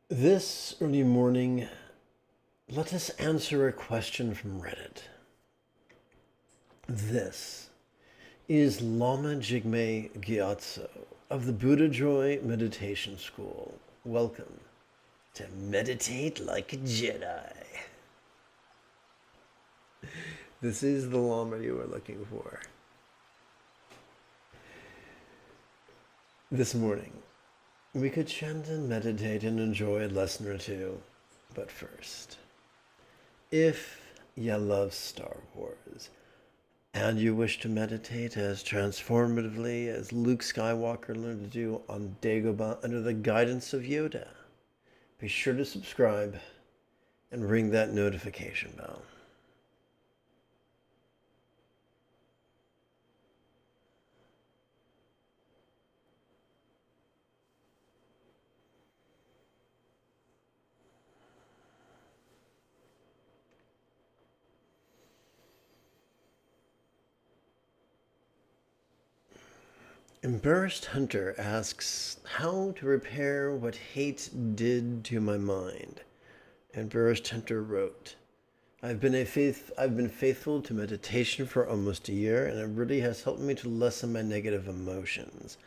This early morning, let us answer a question from Reddit. This is Lama Jigme Gyatso of the Buddha Joy Meditation School. Welcome to Meditate Like a Jedi. This is the Lama you are looking for. This morning, we could chant and meditate and enjoy a lesson or two. But first, if you love Star Wars and you wish to meditate as transformatively as Luke Skywalker learned to do on Dagobah under the guidance of Yoda, be sure to subscribe and ring that notification bell. Embarrassed Hunter asks how to repair what hate did to my mind. Embarrassed Hunter wrote, I've been faithful to meditation for almost a year, and it really has helped me to lessen my negative emotions.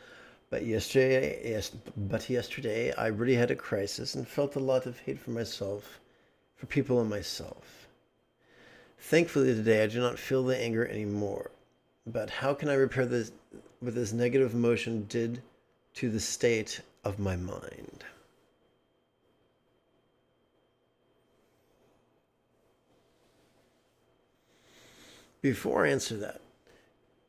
But yesterday I really had a crisis and felt a lot of hate for myself, for people and myself. Thankfully today I do not feel the anger anymore. But how can I repair this, what this negative emotion did to the state of my mind? Before I answer that,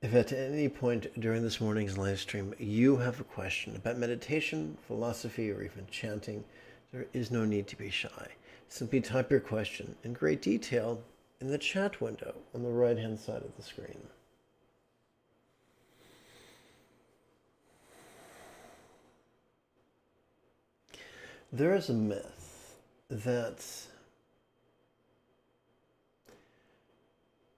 if at any point during this morning's live stream you have a question about meditation, philosophy, or even chanting, there is no need to be shy. Simply type your question in great detail in the chat window on the right-hand side of the screen. There is a myth that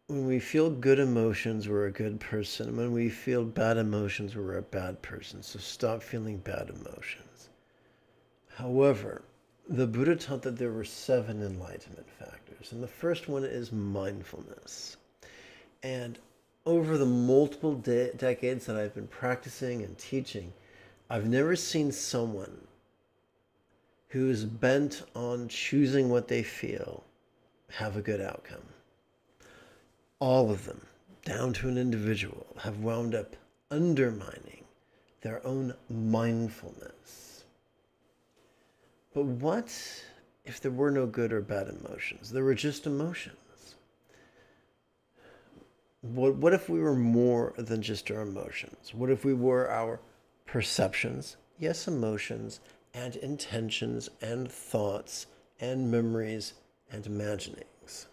when we feel good emotions, we're a good person. When we feel bad emotions, we're a bad person. So stop feeling bad emotions. However, the Buddha taught that there were 7 enlightenment factors. And the first one is mindfulness. And over the multiple decades that I've been practicing and teaching, I've never seen someone who's bent on choosing what they feel have a good outcome. All of them, down to an individual, have wound up undermining their own mindfulness. But what if there were no good or bad emotions? There were just emotions. What if we were more than just our emotions? What if we were our perceptions, yes, emotions, and intentions, and thoughts, and memories, and imaginings?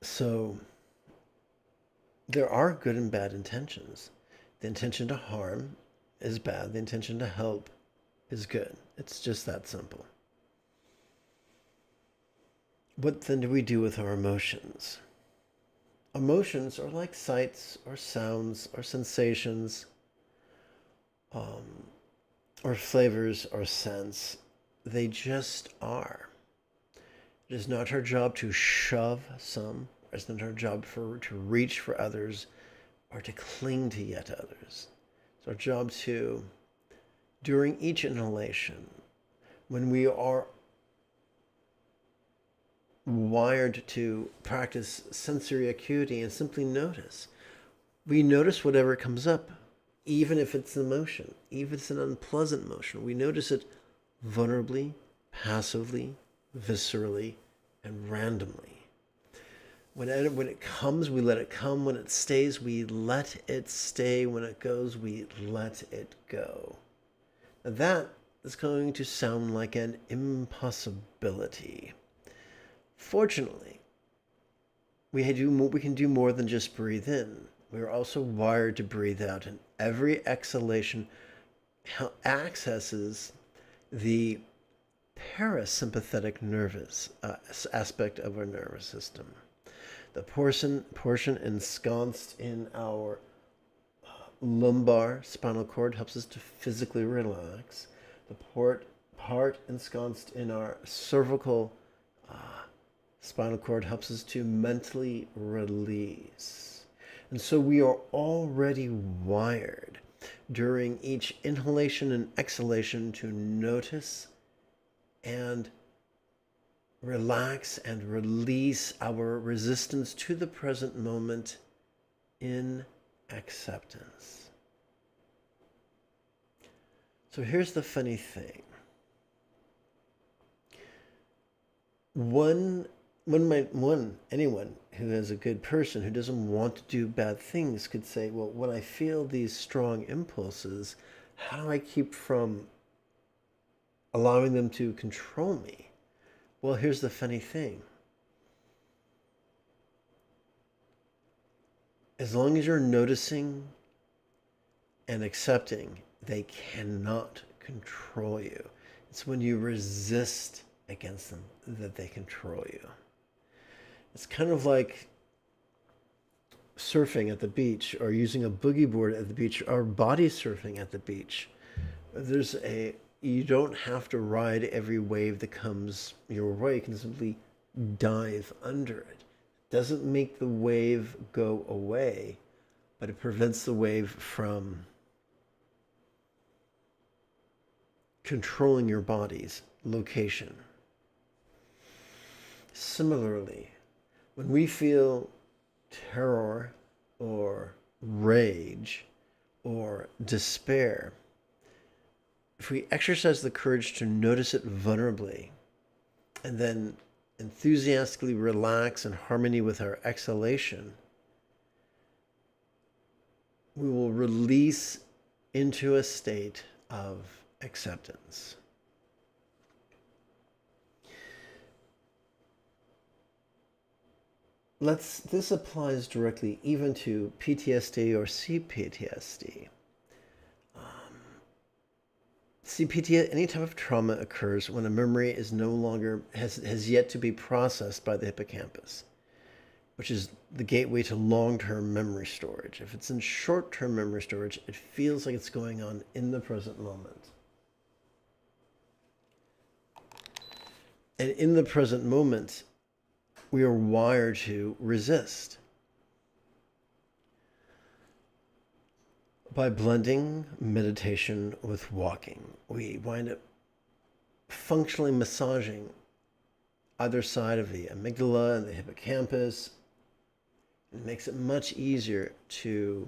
So, there are good and bad intentions. The intention to harm is bad. The intention to help is good. It's just that simple. What then do we do with our emotions? Emotions are like sights or sounds or sensations or flavors or scents. They just are. It is not our job to shove some. It's not our job to reach for others or to cling to yet others. It's our job to, during each inhalation, when we are wired to practice sensory acuity and simply notice. We notice whatever comes up, even if it's an emotion, even if it's an unpleasant emotion. We notice it vulnerably, passively, viscerally, and randomly. When it comes, we let it come. When it stays, we let it stay. When it goes, we let it go. Now that is going to sound like an impossibility. Fortunately, we can do more than just breathe in. We are also wired to breathe out, and every exhalation accesses the parasympathetic nervous aspect of our nervous system. The portion ensconced in our lumbar spinal cord helps us to physically relax. The part ensconced in our cervical spinal cord helps us to mentally release. And so we are already wired during each inhalation and exhalation to notice and relax and release our resistance to the present moment in acceptance. So here's the funny thing. Anyone who is a good person who doesn't want to do bad things could say, well, when I feel these strong impulses, how do I keep from allowing them to control me? Well, here's the funny thing. As long as you're noticing and accepting, they cannot control you. It's when you resist against them that they control you. It's kind of like surfing at the beach or using a boogie board at the beach or body surfing at the beach. You don't have to ride every wave that comes your way. You can simply dive under it. It doesn't make the wave go away, but it prevents the wave from controlling your body's location. Similarly, when we feel terror or rage or despair, if we exercise the courage to notice it vulnerably and then enthusiastically relax in harmony with our exhalation, we will release into a state of acceptance. This applies directly even to PTSD or CPTSD. CPTSD, any type of trauma occurs when a memory is no longer, has yet to be processed by the hippocampus, which is the gateway to long-term memory storage. If it's in short-term memory storage, it feels like it's going on in the present moment. And in the present moment, we are wired to resist. By blending meditation with walking, we wind up functionally massaging either side of the amygdala and the hippocampus. It makes it much easier to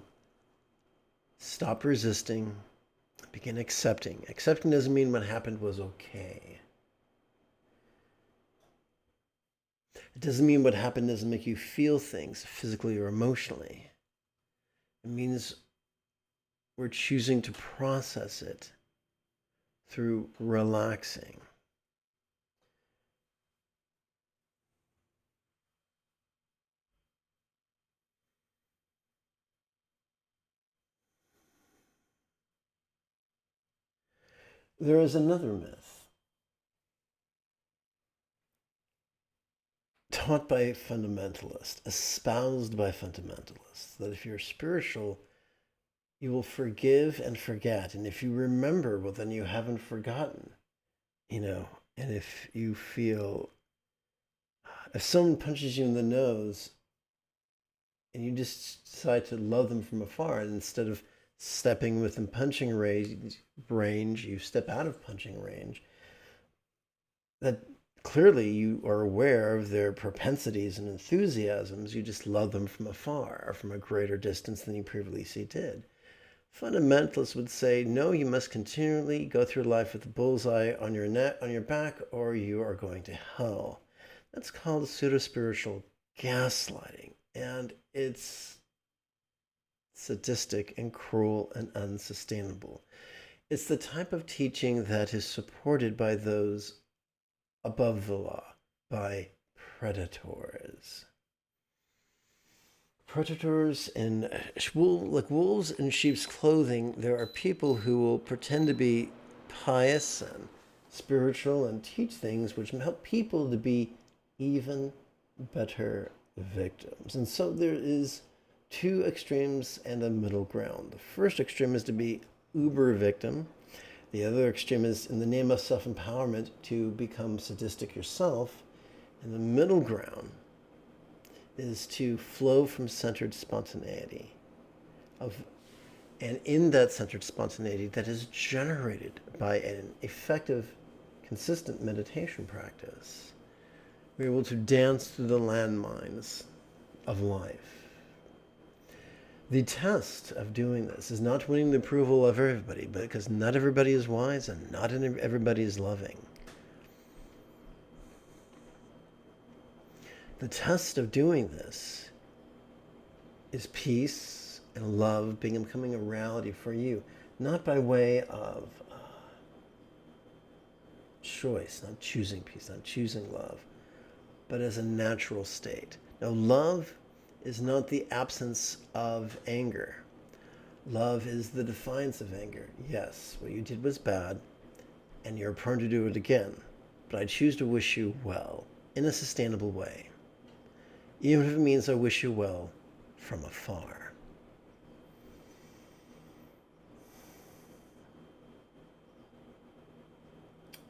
stop resisting, begin accepting. Accepting doesn't mean what happened was okay. It doesn't mean what happened doesn't make you feel things physically or emotionally. It means we're choosing to process it through relaxing. There is another myth taught by fundamentalists, espoused by fundamentalists, that if you're spiritual, you will forgive and forget. And if you remember, well, then you haven't forgotten, And if you feel, if someone punches you in the nose and you just decide to love them from afar, and instead of stepping within punching range, you step out of punching range, that clearly you are aware of their propensities and enthusiasms. You just love them from afar or from a greater distance than you previously did. Fundamentalists would say, no, you must continually go through life with a bullseye on your neck, on your back, or you are going to hell. That's called pseudo-spiritual gaslighting, and it's sadistic and cruel and unsustainable. It's the type of teaching that is supported by those above the law, by predators. Predators and like wolves in sheep's clothing, there are people who will pretend to be pious and spiritual and teach things which help people to be even better victims. And so there is two extremes and a middle ground. The first extreme is to be uber victim. The other extreme is, in the name of self-empowerment, to become sadistic yourself. And the middle ground is to flow from centered spontaneity, and in that centered spontaneity that is generated by an effective, consistent meditation practice, we're able to dance through the landmines of life. The test of doing this is not winning the approval of everybody, but because not everybody is wise and not everybody is loving. The test of doing this is peace and love becoming a reality for you, not by way of choice, not choosing peace, not choosing love, but as a natural state. Now, love is not the absence of anger. Love is the defiance of anger. Yes, what you did was bad, and you're prone to do it again, but I choose to wish you well in a sustainable way, even if it means I wish you well from afar.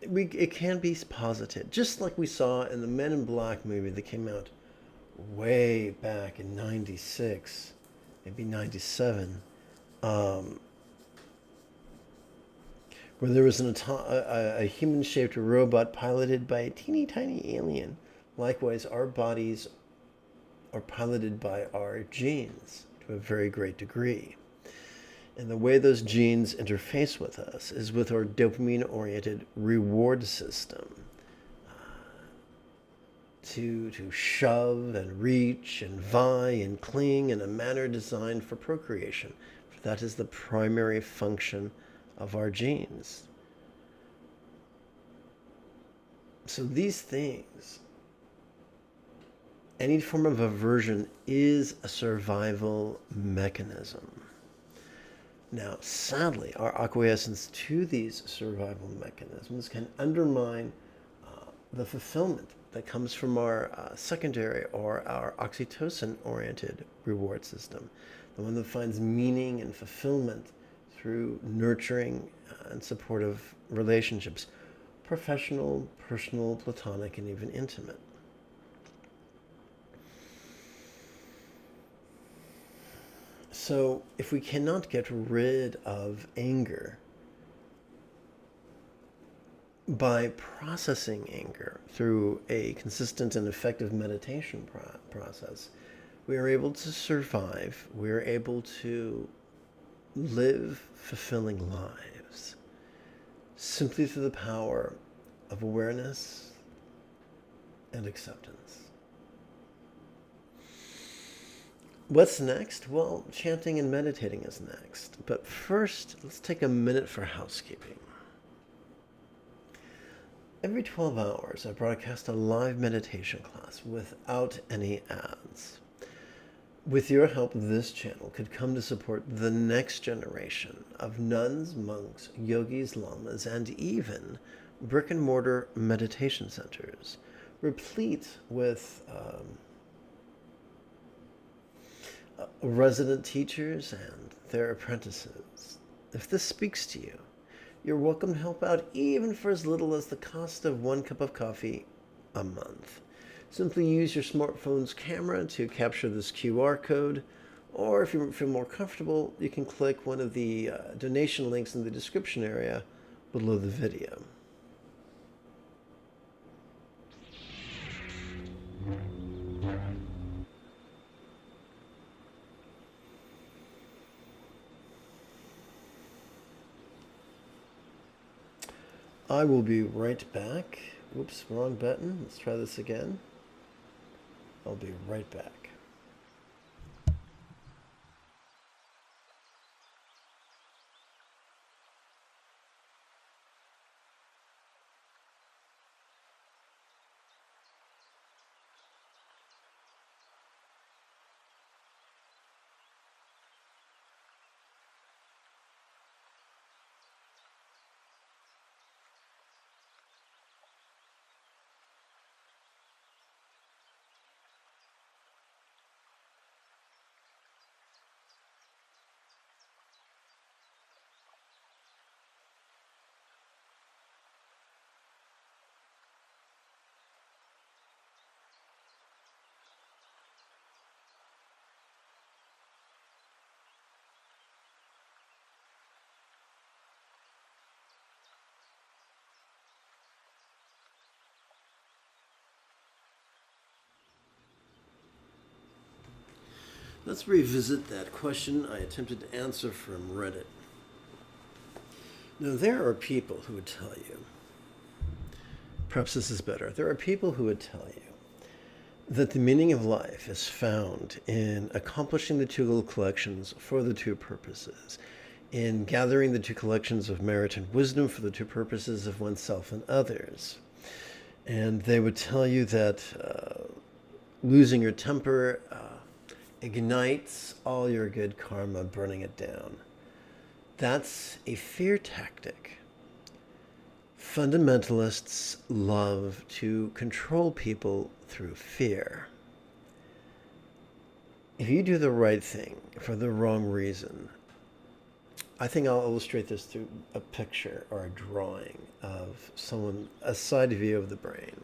It can be posited, just like we saw in the Men in Black movie that came out way back in 96, maybe 97, where there was a human-shaped robot piloted by a teeny tiny alien. Likewise, our bodies are piloted by our genes to a very great degree. And the way those genes interface with us is with our dopamine-oriented reward system. To shove and reach and vie and cling in a manner designed for procreation. For that is the primary function of our genes. So these things Any form of aversion is a survival mechanism. Now, sadly, our acquiescence to these survival mechanisms can undermine the fulfillment that comes from our secondary or our oxytocin-oriented reward system, the one that finds meaning and fulfillment through nurturing and supportive relationships, professional, personal, platonic, and even intimate. So if we cannot get rid of anger by processing anger through a consistent and effective meditation process, we are able to survive. We are able to live fulfilling lives simply through the power of awareness and acceptance. What's next? Well, chanting and meditating is next. But first, let's take a minute for housekeeping. Every 12 hours, I broadcast a live meditation class without any ads. With your help, this channel could come to support the next generation of nuns, monks, yogis, lamas, and even brick-and-mortar meditation centers, replete with resident teachers and their apprentices. If this speaks to you, you're welcome to help out even for as little as the cost of 1 cup of coffee a month. Simply use your smartphone's camera to capture this QR code, or if you feel more comfortable, you can click one of the donation links in the description area below the video. I will be right back. Oops, wrong button. Let's try this again. I'll be right back. Let's revisit that question I attempted to answer from Reddit. Now, there are people who would tell you, perhaps this is better, there are people who would tell you that the meaning of life is found in accomplishing the 2 little collections for the 2 purposes, in gathering the 2 collections of merit and wisdom for the 2 purposes of oneself and others. And they would tell you that losing your temper ignites all your good karma, burning it down. That's a fear tactic. Fundamentalists love to control people through fear. If you do the right thing for the wrong reason, I think I'll illustrate this through a picture or a drawing of someone, a side view of the brain.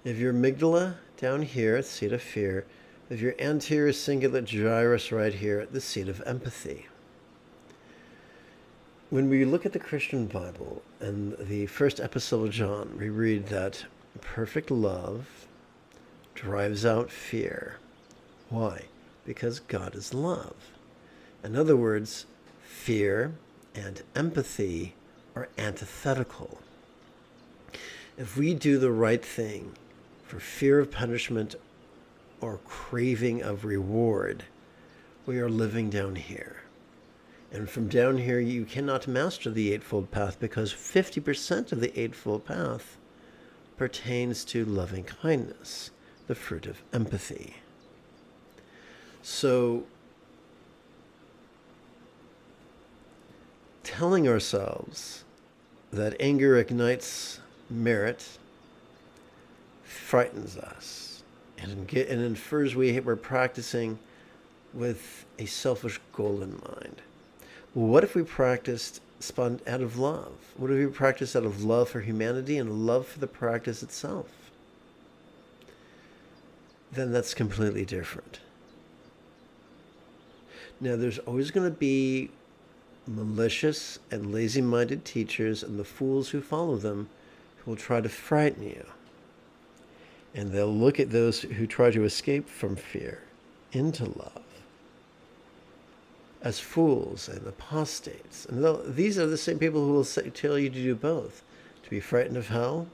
If your amygdala down here, seat of fear, if your anterior cingulate gyrus right here, the seat of empathy. When we look at the Christian Bible and the first epistle of John, we read that perfect love drives out fear. Why? Because God is love. In other words, fear and empathy are antithetical. If we do the right thing for fear of punishment or craving of reward, we are living down here. And from down here, you cannot master the Eightfold Path because 50% of the Eightfold Path pertains to loving kindness, the fruit of empathy. So, telling ourselves that anger ignites merit frightens us and infers we're practicing with a selfish goal in mind. Well, what if we practiced out of love? What if we practiced out of love for humanity and love for the practice itself? Then that's completely different. Now, there's always going to be malicious and lazy-minded teachers and the fools who follow them who will try to frighten you. And they'll look at those who try to escape from fear into love as fools and apostates. And these are the same people who will tell you to do both, to be frightened of hell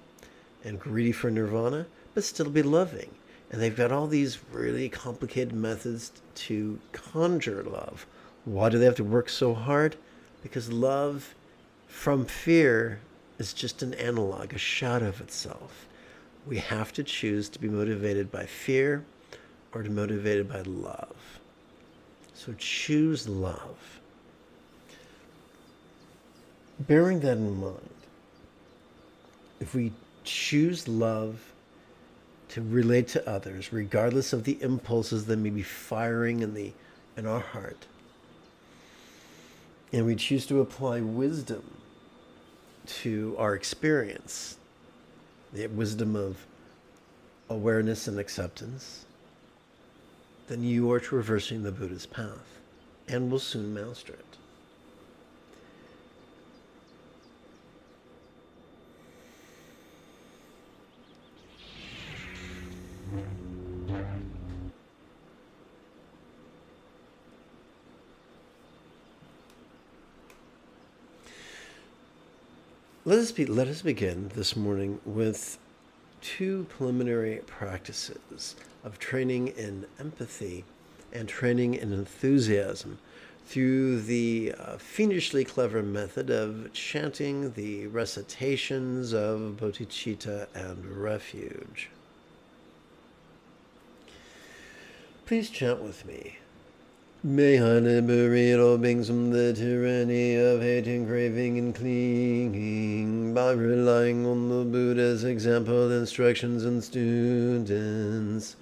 and greedy for nirvana, but still be loving. And they've got all these really complicated methods to conjure love. Why do they have to work so hard? Because love from fear is just an analog, a shadow of itself. We have to choose to be motivated by fear or to be motivated by love. So choose love. Bearing that in mind, if we choose love to relate to others, regardless of the impulses that may be firing in our heart, and we choose to apply wisdom to our experience, the wisdom of awareness and acceptance, then you are traversing the Buddha's path and will soon master it. Let us begin this morning with two preliminary practices of training in empathy and training in enthusiasm through the fiendishly clever method of chanting the recitations of bodhicitta and refuge. Please chant with me. May I liberate all beings from the tyranny of hating, craving, and clinging by relying on the Buddha's example, instructions, and students.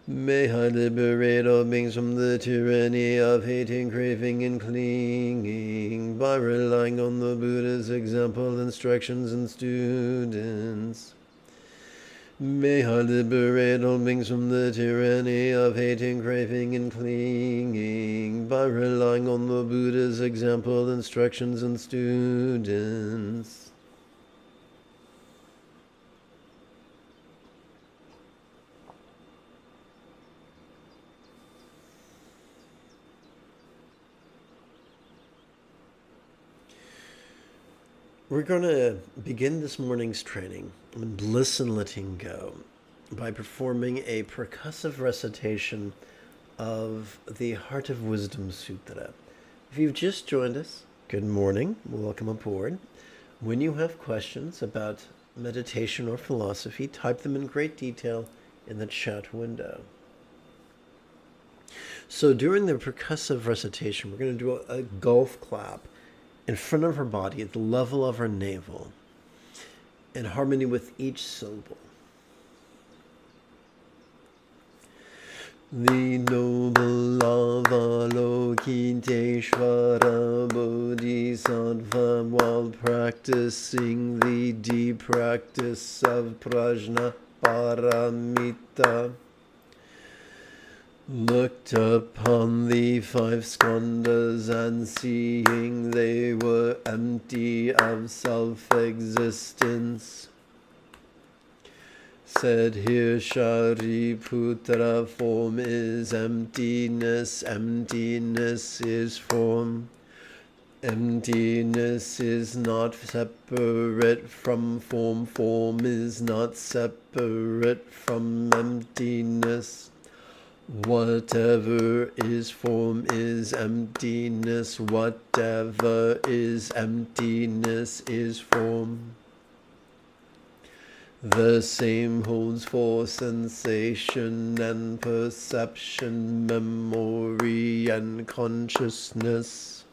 May I liberate all beings from the tyranny of hating, craving, and clinging by relying on the Buddha's example, instructions, and students. May I liberate all beings from the tyranny of hating, craving, and clinging by relying on the Buddha's example, instructions, and students. We're going to begin this morning's training in bliss and letting go by performing a percussive recitation of the Heart of Wisdom Sutra. If you've just joined us, good morning, welcome aboard. When you have questions about meditation or philosophy, type them in great detail in the chat window. So during the percussive recitation, we're going to do a golf clap in front of her body at the level of her navel, in harmony with each syllable. The noble Avalokiteshvara Bodhisattva, while practicing the deep practice of prajna paramita, looked upon the five skandhas, and seeing they were empty of self-existence, said, "Here, Shariputra, form is emptiness, emptiness is form. Emptiness is not separate from form, form is not separate from emptiness. Whatever is form is emptiness, whatever is emptiness is form. The same holds for sensation and perception, memory and consciousness.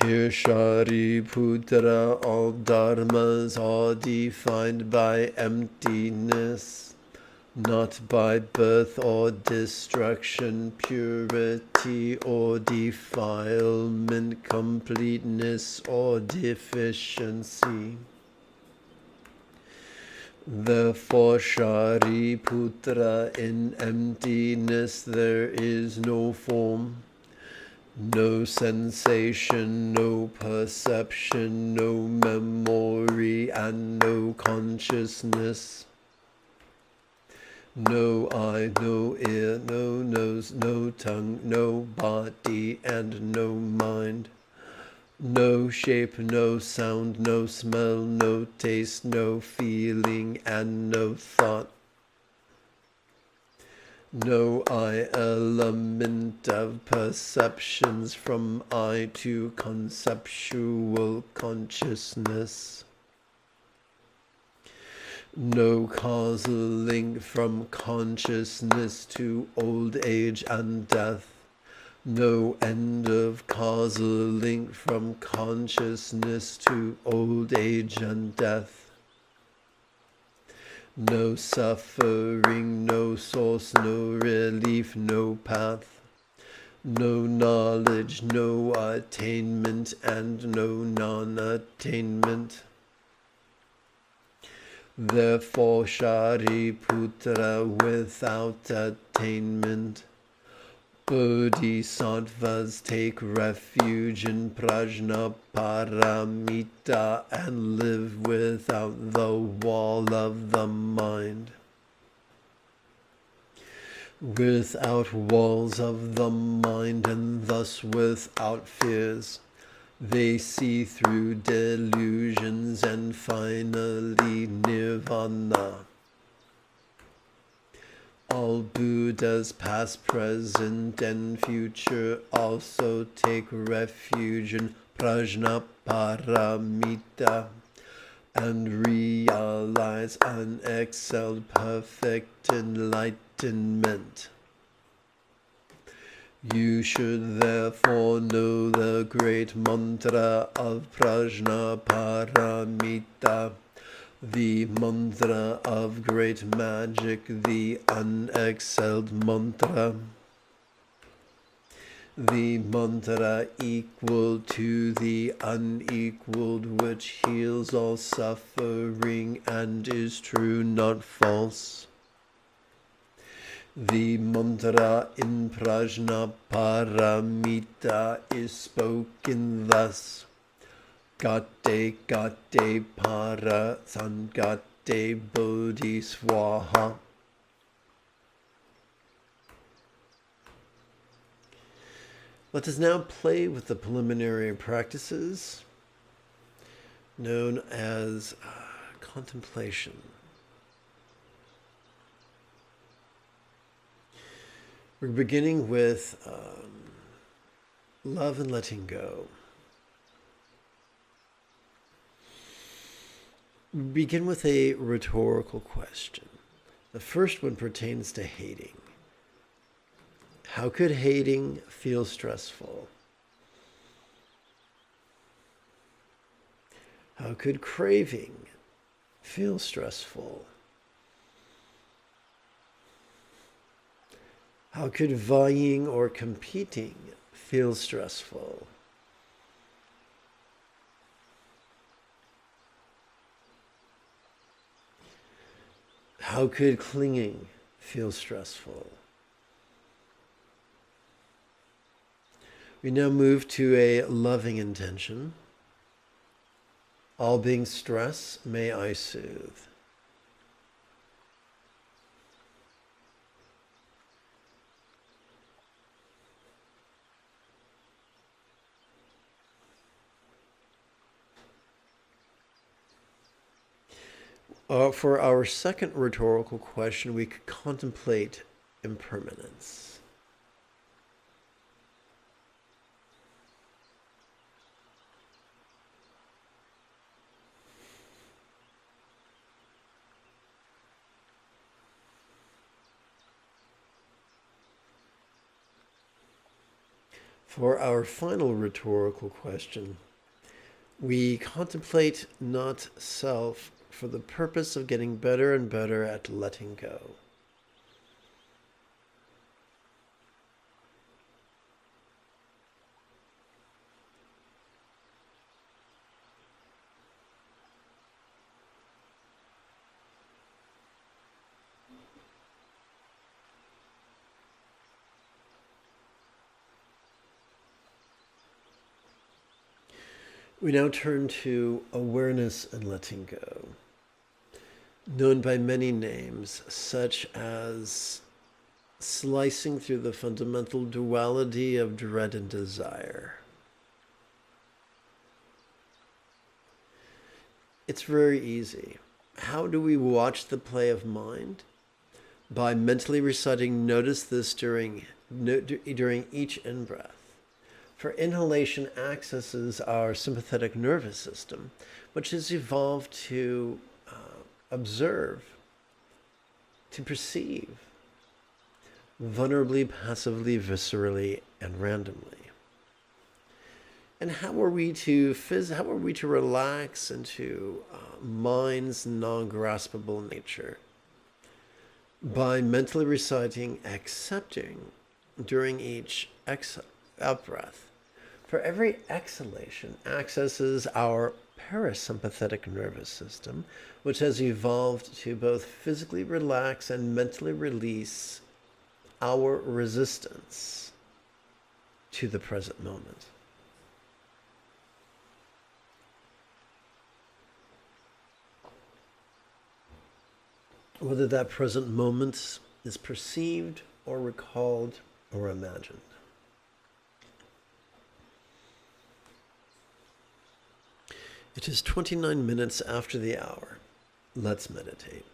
Here Shariputra, all dharmas are defined by emptiness, not by birth or destruction, purity or defilement, completeness or deficiency. Therefore, Shariputra, in emptiness there is no form, no sensation, no perception, no memory, and no consciousness. No eye, no ear, no nose, no tongue, no body, and no mind. No shape, no sound, no smell, no taste, no feeling, and no thought. No I element of perceptions from I to conceptual consciousness. No causal link from consciousness to old age and death. No end of causal link from consciousness to old age and death. No suffering, no source, no relief, no path. No knowledge, no attainment, and no non-attainment. Therefore, Shariputra, without attainment, Bodhisattvas take refuge in Prajnaparamita and live without the wall of the mind. Without walls of the mind and thus without fears, they see through delusions and finally nirvana. All Buddhas, past, present, and future, also take refuge in Prajnaparamita and realize unexcelled perfect enlightenment. You should therefore know the great mantra of Prajnaparamita, the mantra of great magic, the unexcelled mantra. The mantra equal to the unequaled, which heals all suffering and is true, not false. The mantra in Prajnaparamita is spoken thus: Gate Gate Para Sangate Bodhi Swaha. Let us now play with the preliminary practices known as contemplation. We're beginning with love and letting go. We begin with a rhetorical question. The first one pertains to hating. How could hating feel stressful? How could craving feel stressful? How could vying or competing feel stressful? How could clinging feel stressful? We now move to a loving intention. All being stress, may I soothe. For our second rhetorical question, we could contemplate impermanence. For our final rhetorical question, we contemplate not self for the purpose of getting better and better at letting go. We now turn to awareness and letting go, known by many names, such as slicing through the fundamental duality of dread and desire. It's very easy. How do we watch the play of mind? By mentally reciting, notice this during each in-breath. For inhalation accesses our sympathetic nervous system, which has evolved to observe, to perceive, vulnerably, passively, viscerally, and randomly. And how are we to relax into mind's non-graspable nature? By mentally reciting, accepting during each out-breath. For every exhalation accesses our parasympathetic nervous system, which has evolved to both physically relax and mentally release our resistance to the present moment. Whether that present moment is perceived or recalled or imagined. It is 29 minutes after the hour. Let's meditate.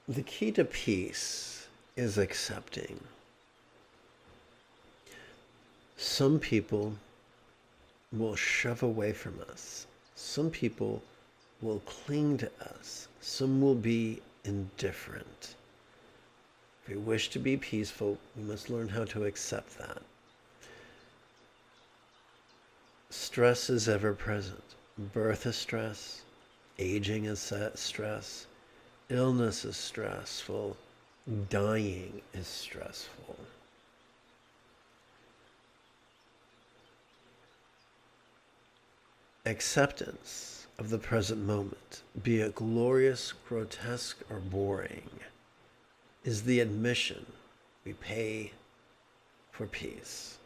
The key to peace is accepting. Some people will shove away from us. Some people will cling to us. Some will be indifferent. If we wish to be peaceful, we must learn how to accept that. Stress is ever present. Birth is stress. Aging is stress. Illness is stressful. Dying is stressful. Acceptance of the present moment, be it glorious, grotesque, or boring, is the admission we pay for peace.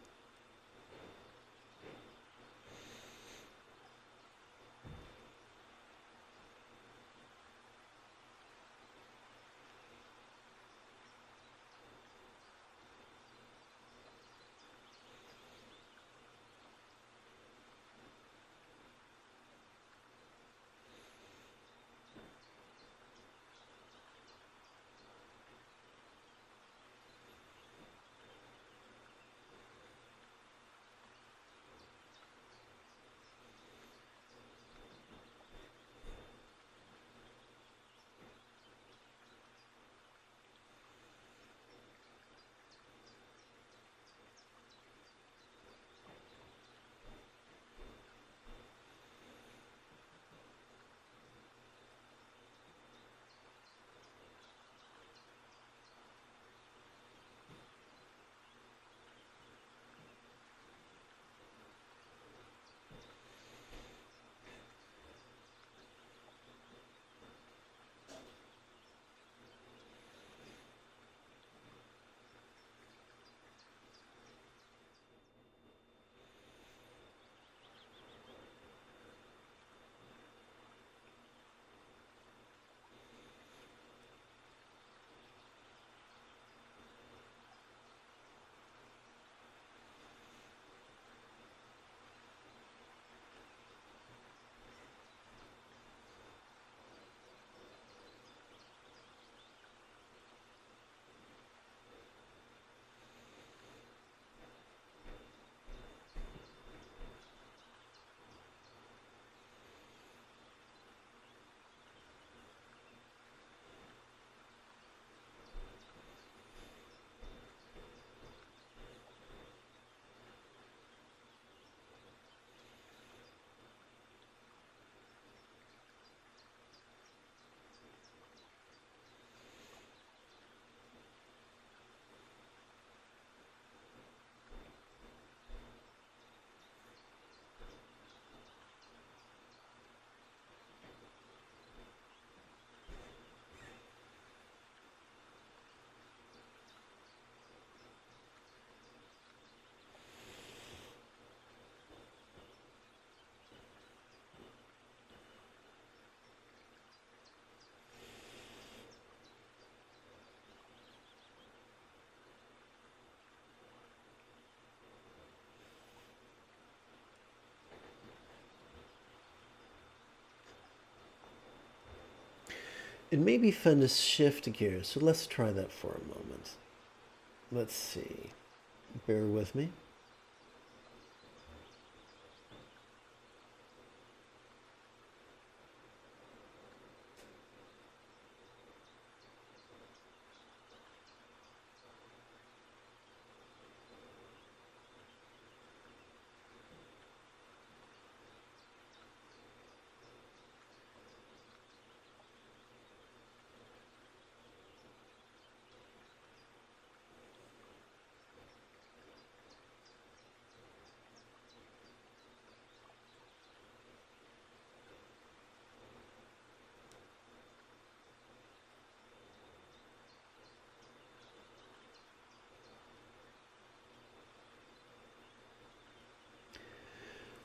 It may be fun to shift gears, so let's try that for a moment. Let's see. Bear with me.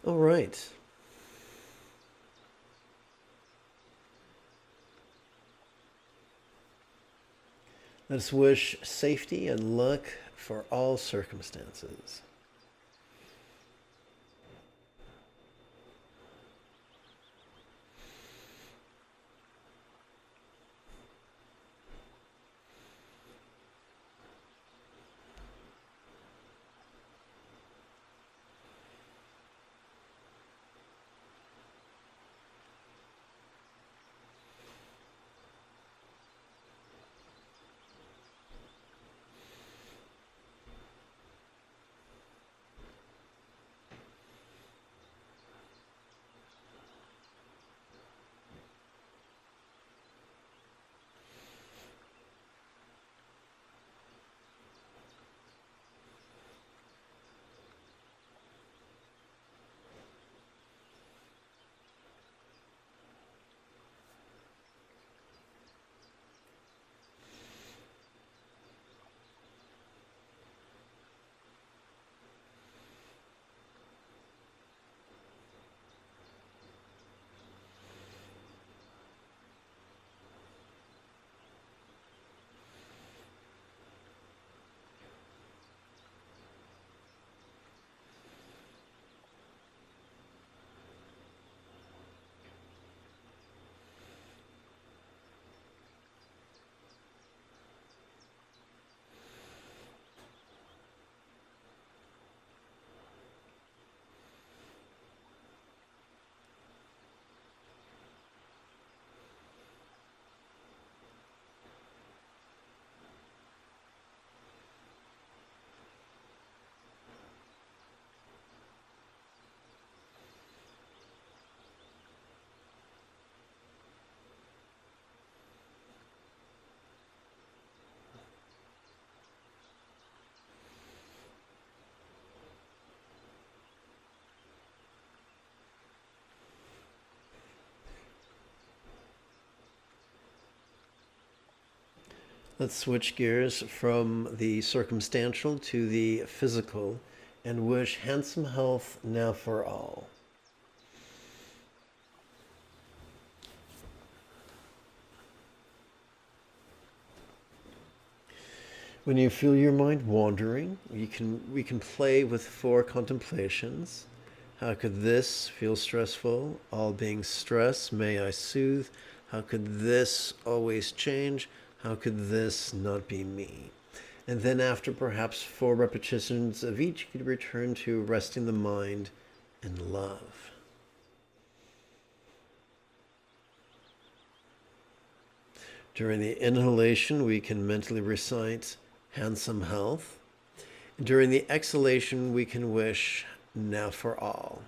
All right. Let's wish safety and luck for all circumstances. Let's switch gears from the circumstantial to the physical and wish handsome health now for all. When you feel your mind wandering, we can play with 4 contemplations. How could this feel stressful? All being stress, may I soothe? How could this always change? How could this not be me? And then after perhaps 4 repetitions of each, you could return to resting the mind in love. During the inhalation, we can mentally recite handsome health. During the exhalation, we can wish now for all.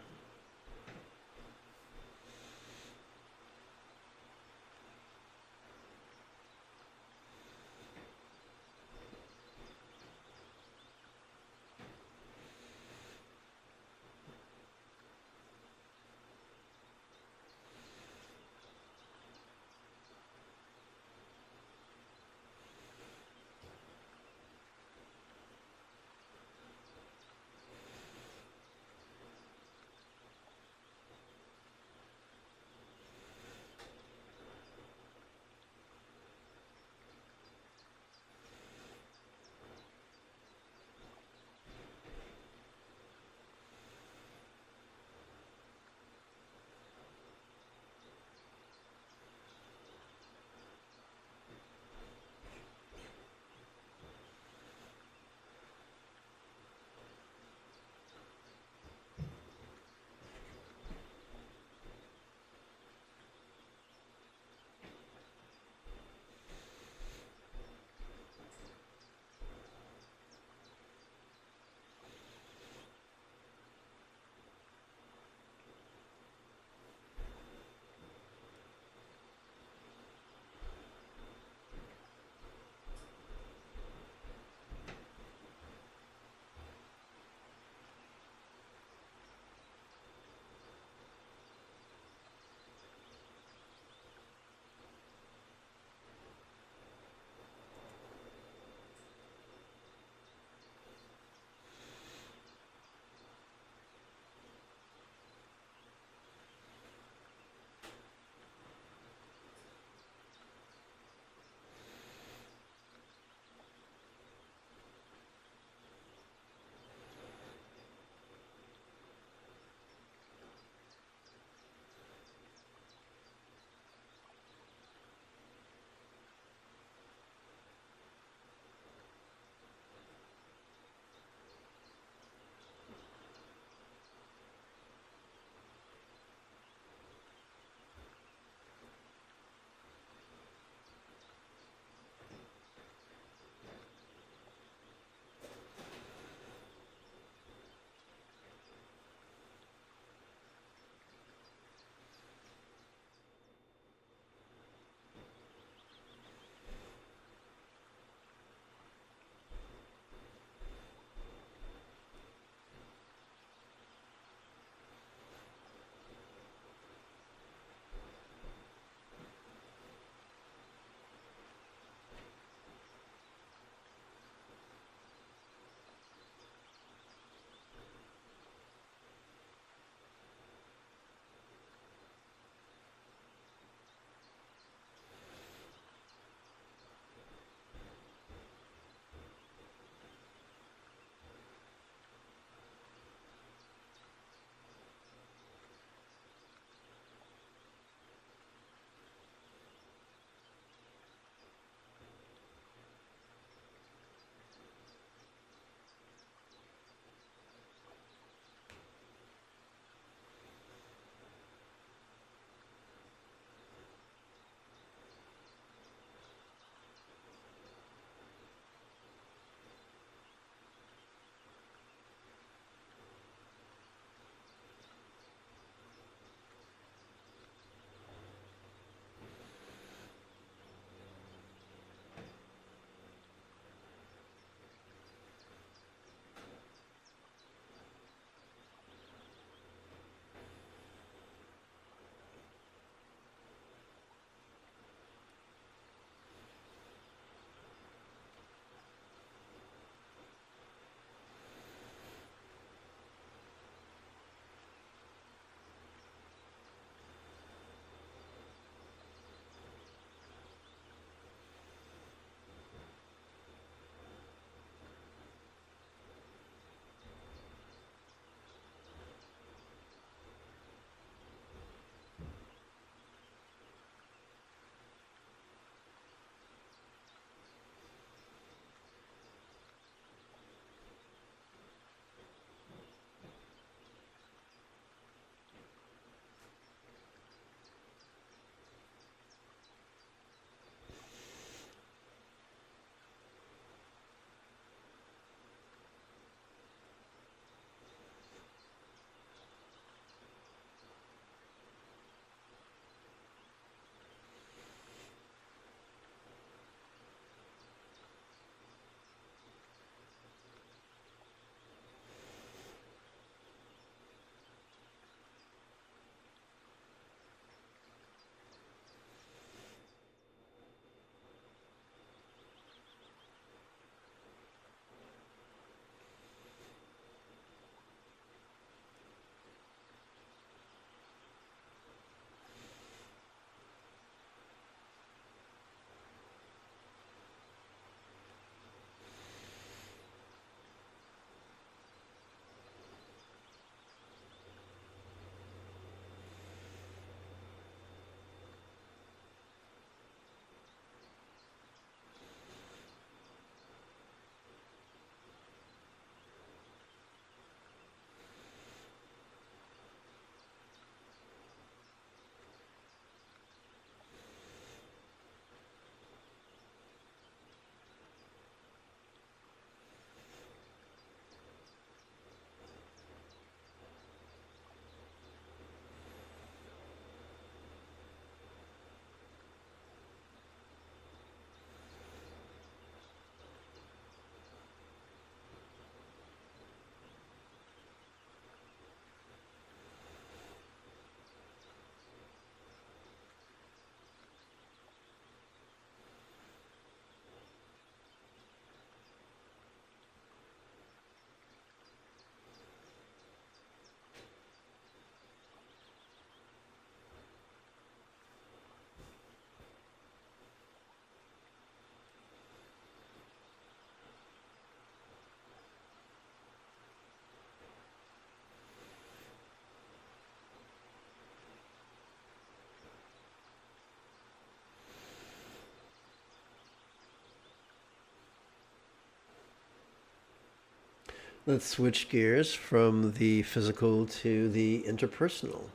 Let's switch gears from the physical to the interpersonal.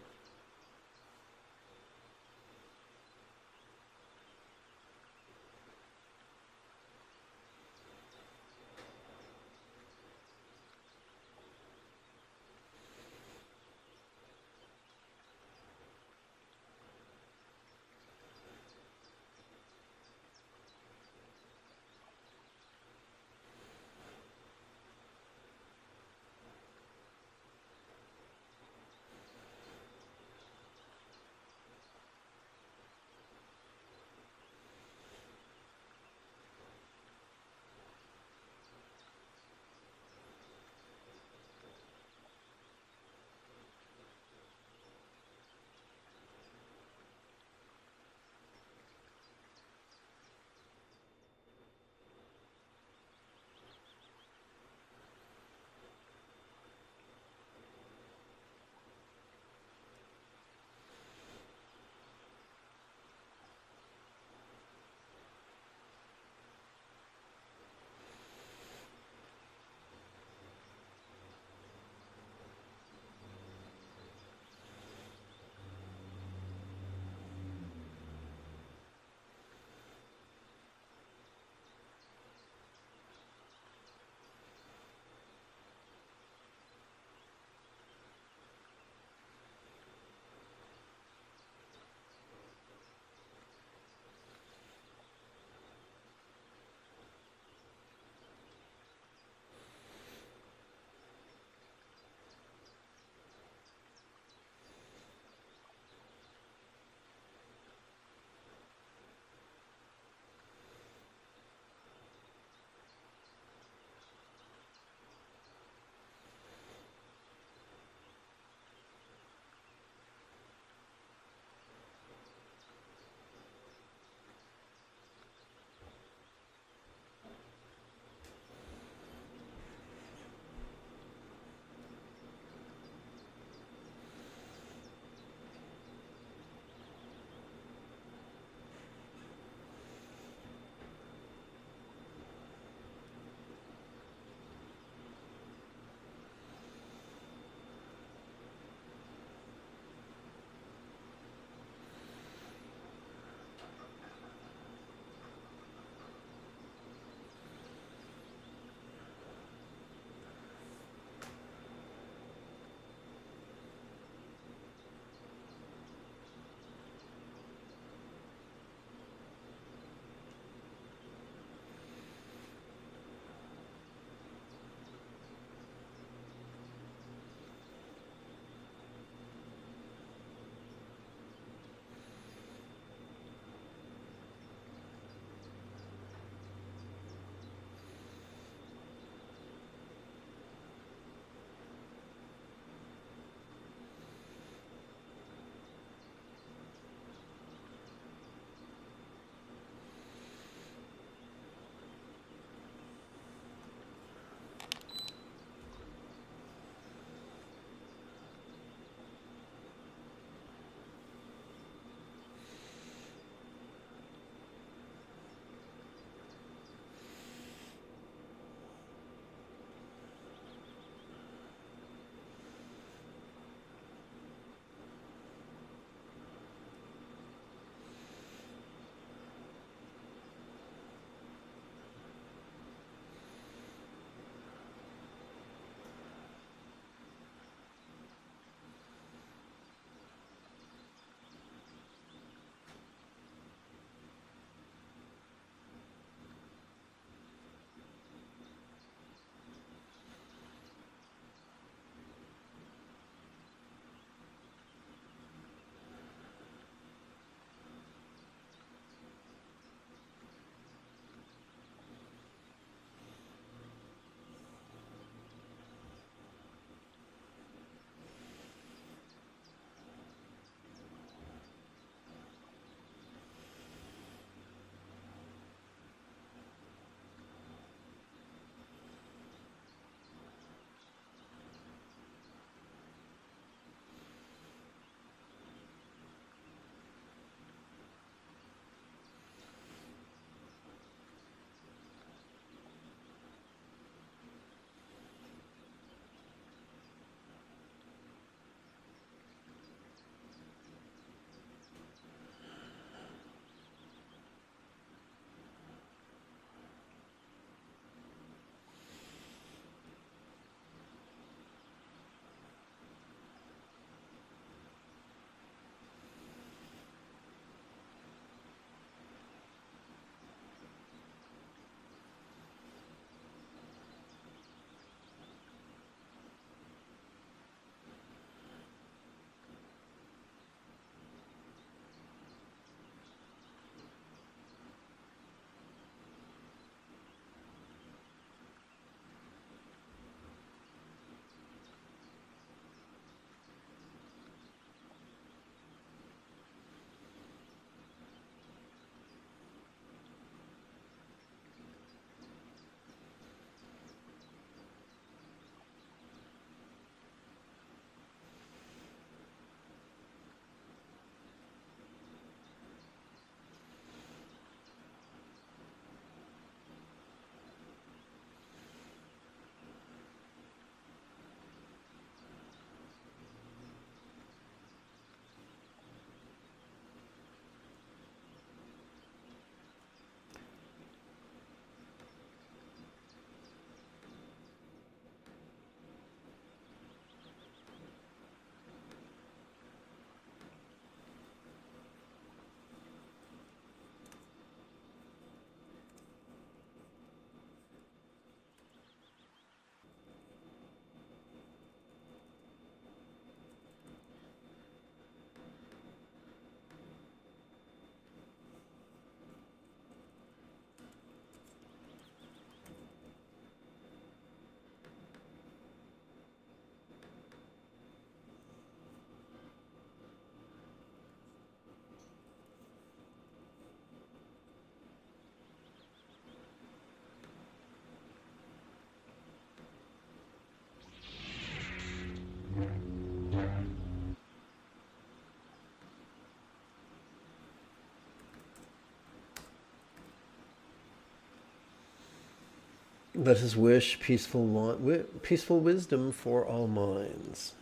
Let us wish peaceful wisdom for all minds.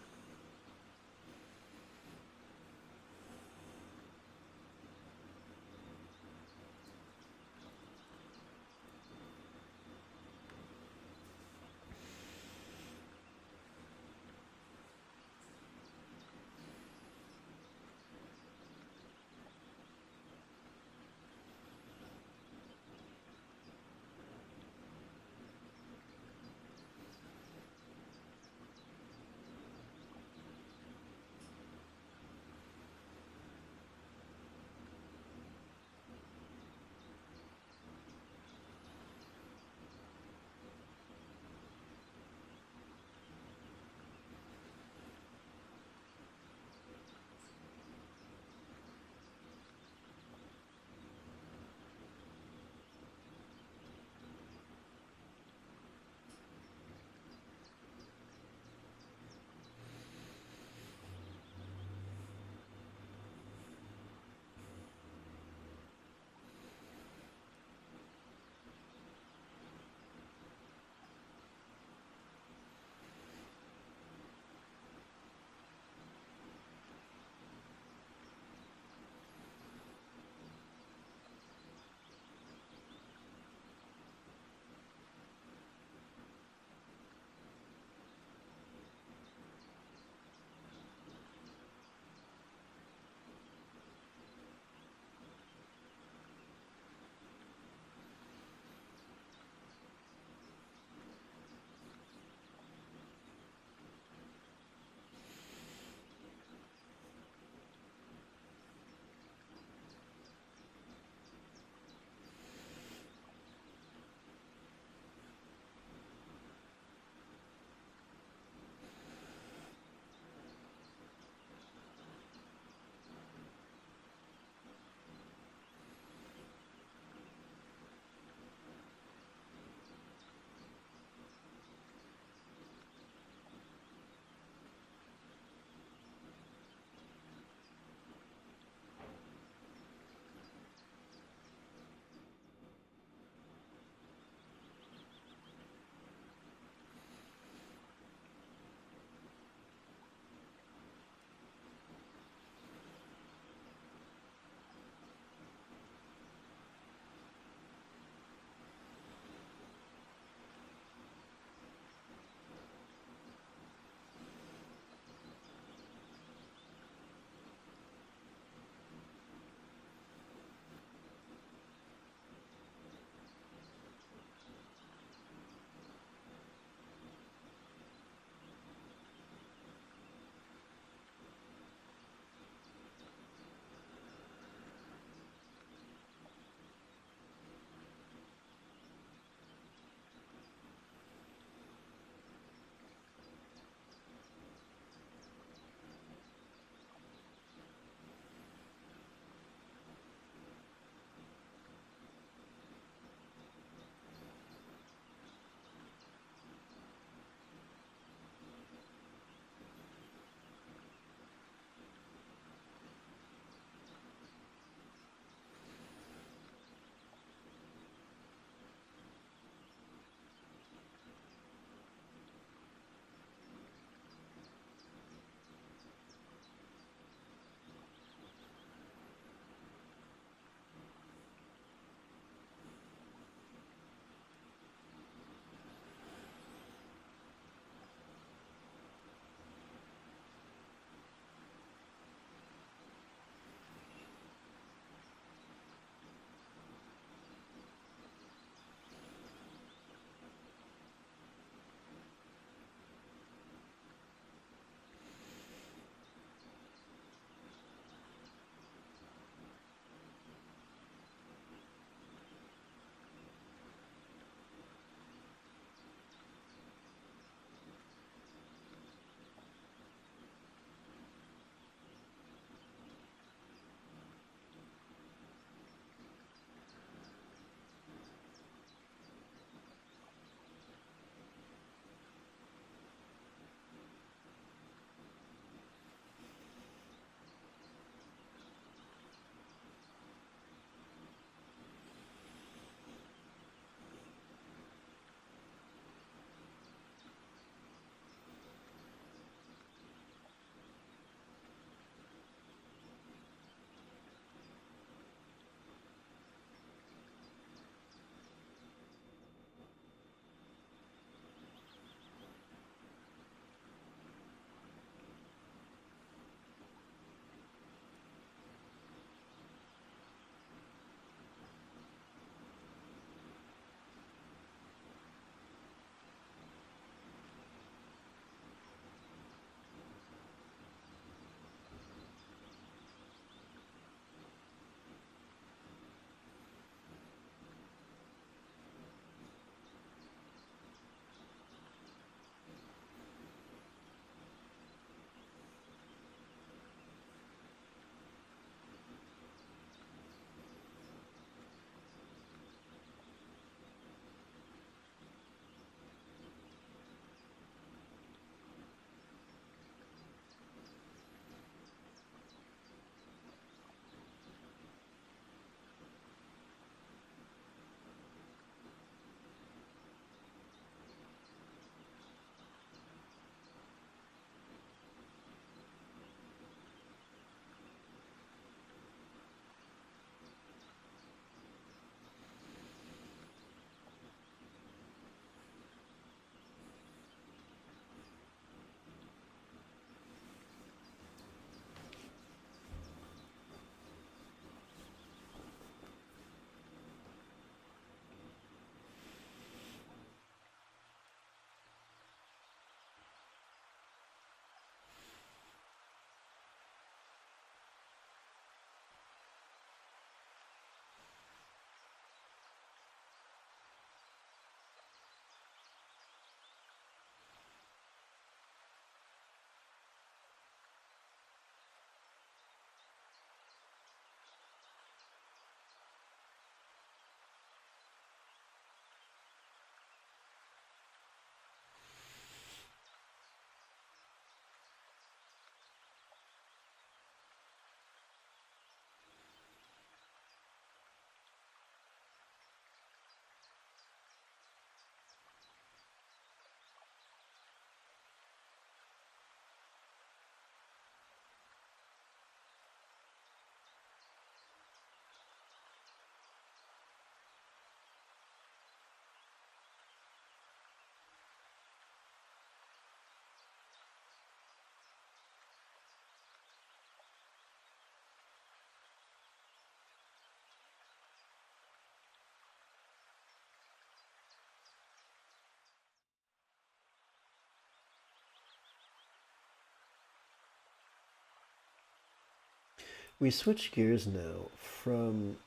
We switch gears now from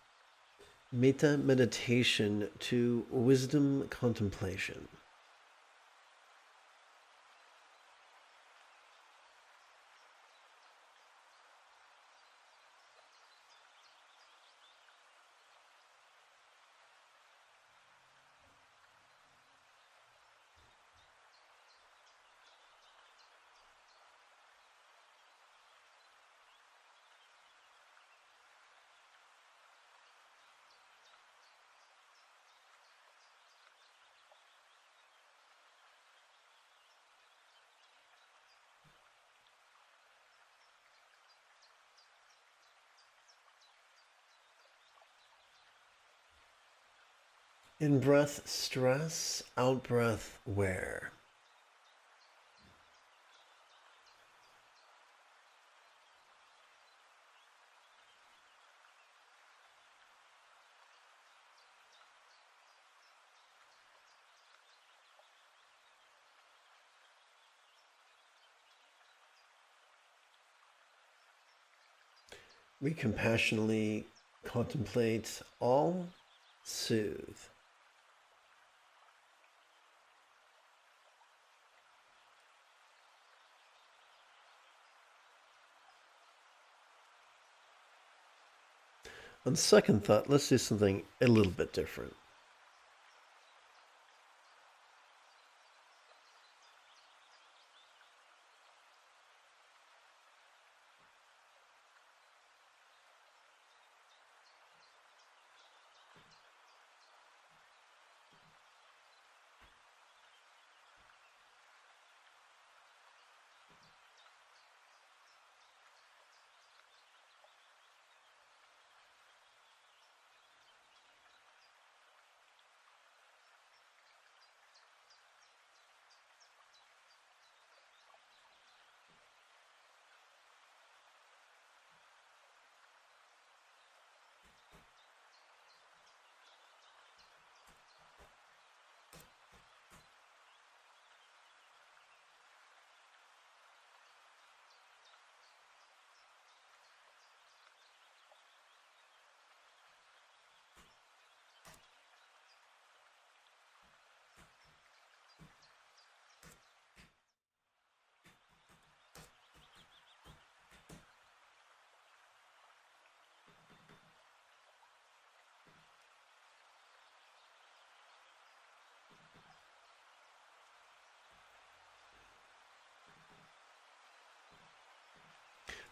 metta meditation to wisdom contemplation. In breath, stress, out breath, where? We compassionately contemplate all, soothe. On second thought, let's do something a little bit different.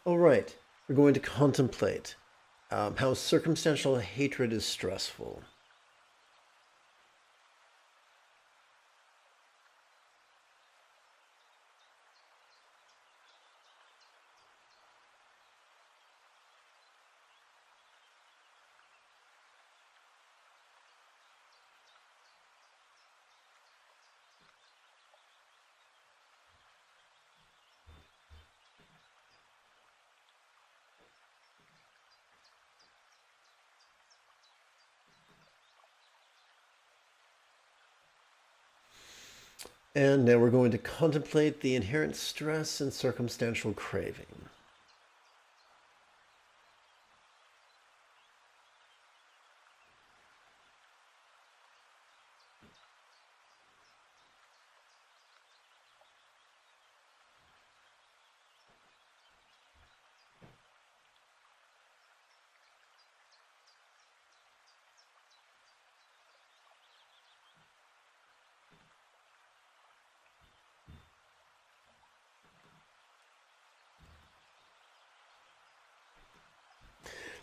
All right, we're going to contemplate how circumstantial hatred is stressful. And now we're going to contemplate the inherent stress and circumstantial craving.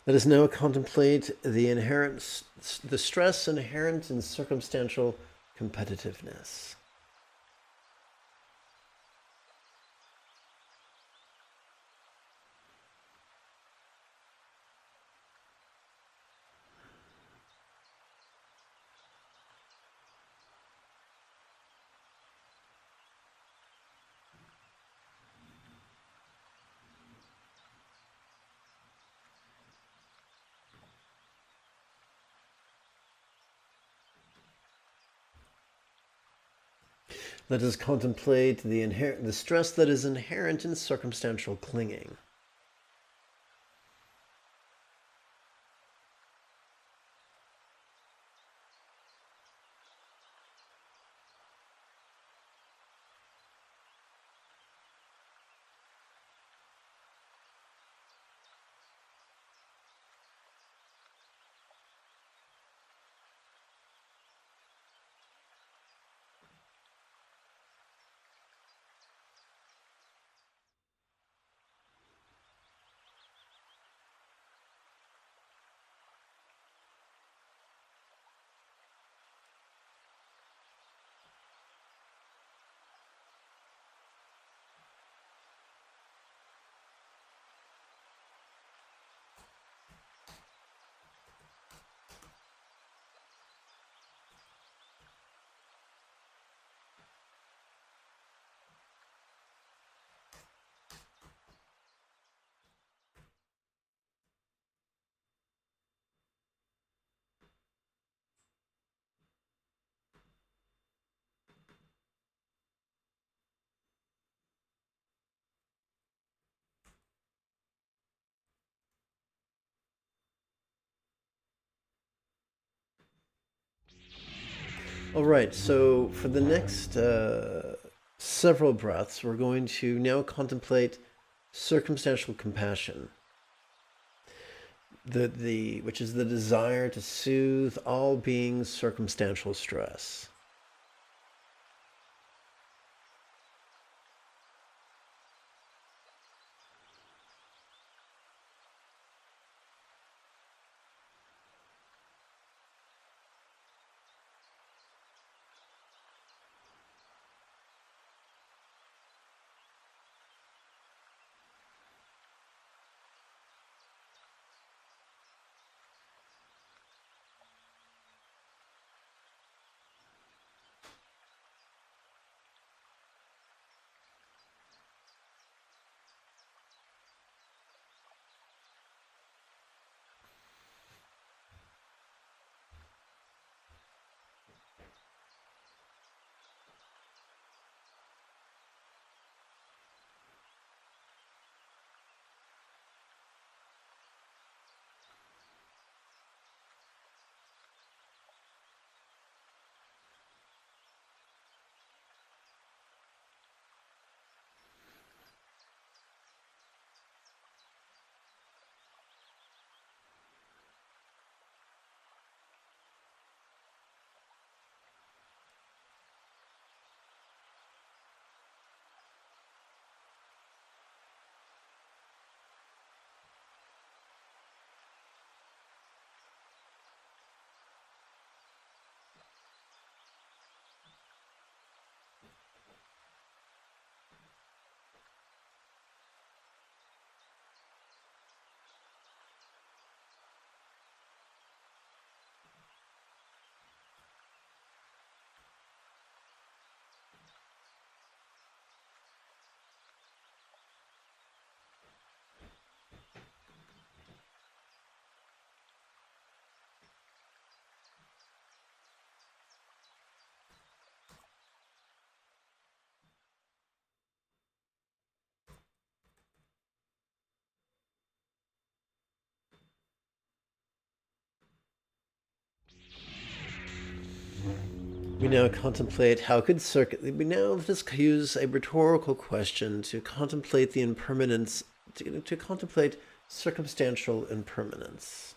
Let us now contemplate the stress inherent in circumstantial competitiveness. Let us contemplate the stress that is inherent in circumstantial clinging. All right, so for the next several breaths, we're going to now contemplate circumstantial compassion, which is the desire to soothe all beings' circumstantial stress. We now contemplate how could we now just use a rhetorical question to contemplate the impermanence, to contemplate circumstantial impermanence.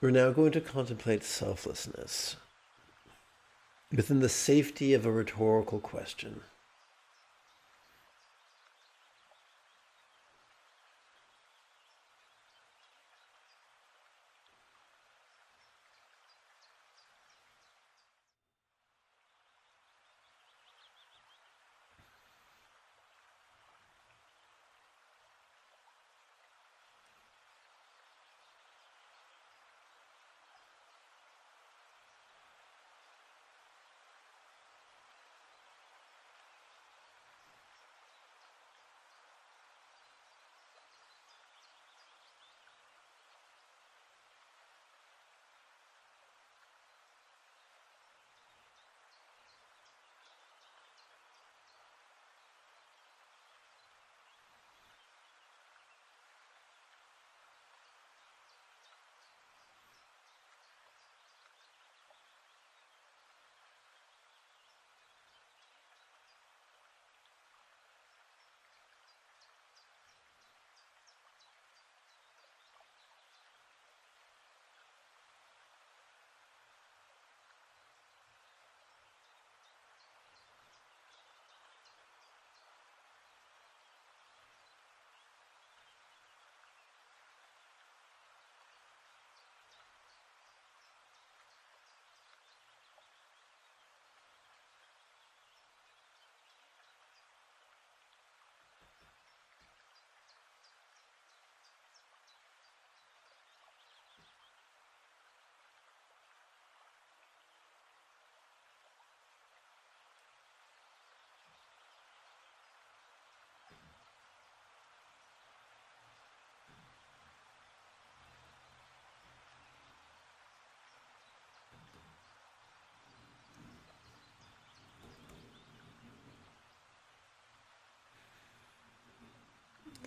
We're now going to contemplate selflessness. within the safety of a rhetorical question.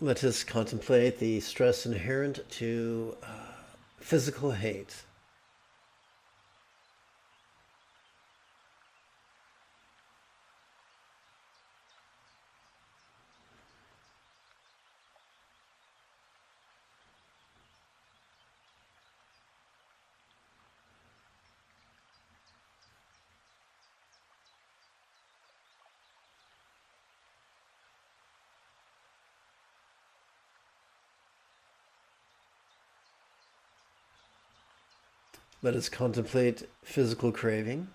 Let us contemplate the stress inherent to physical hate. Let us contemplate physical craving.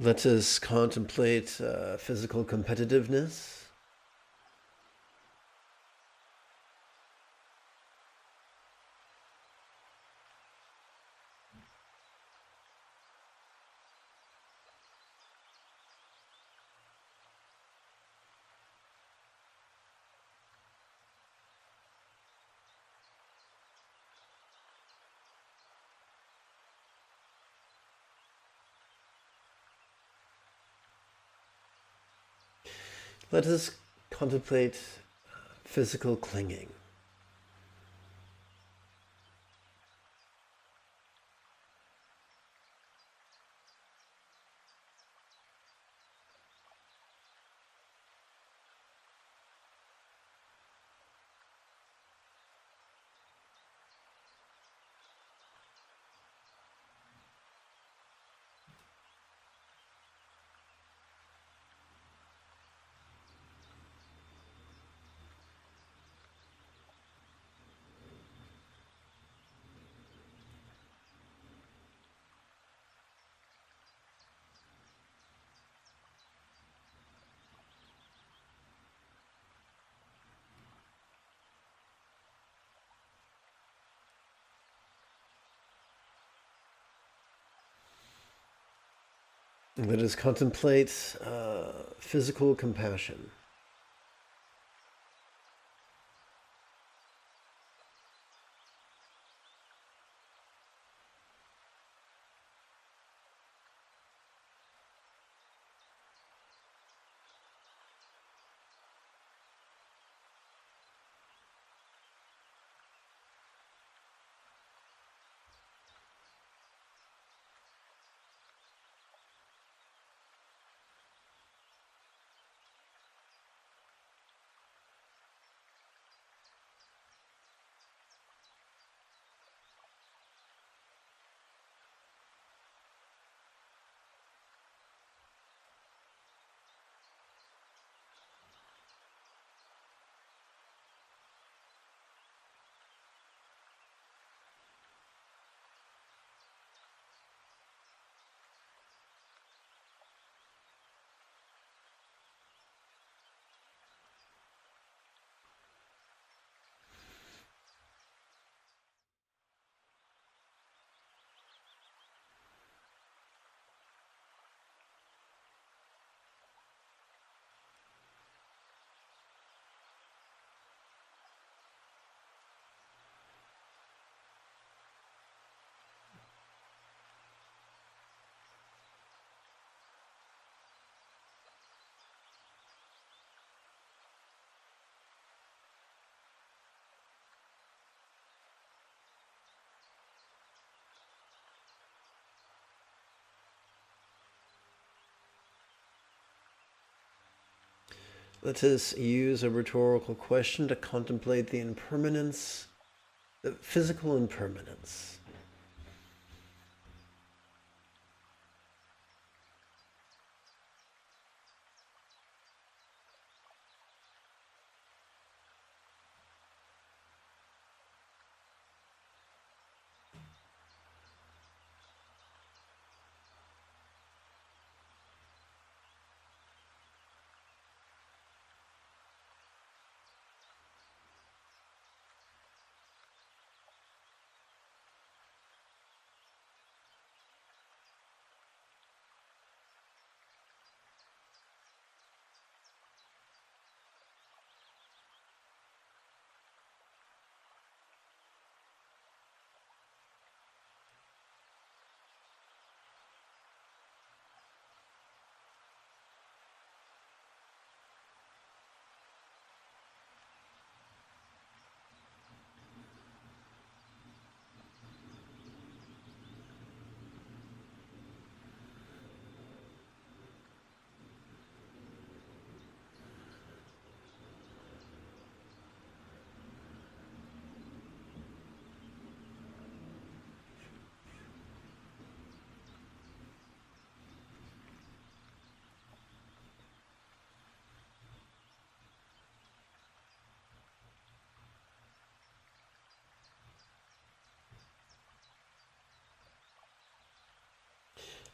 Let us contemplate physical competitiveness. Let us contemplate physical clinging. Let us contemplate physical compassion. Let us use a rhetorical question to contemplate the impermanence, the physical impermanence.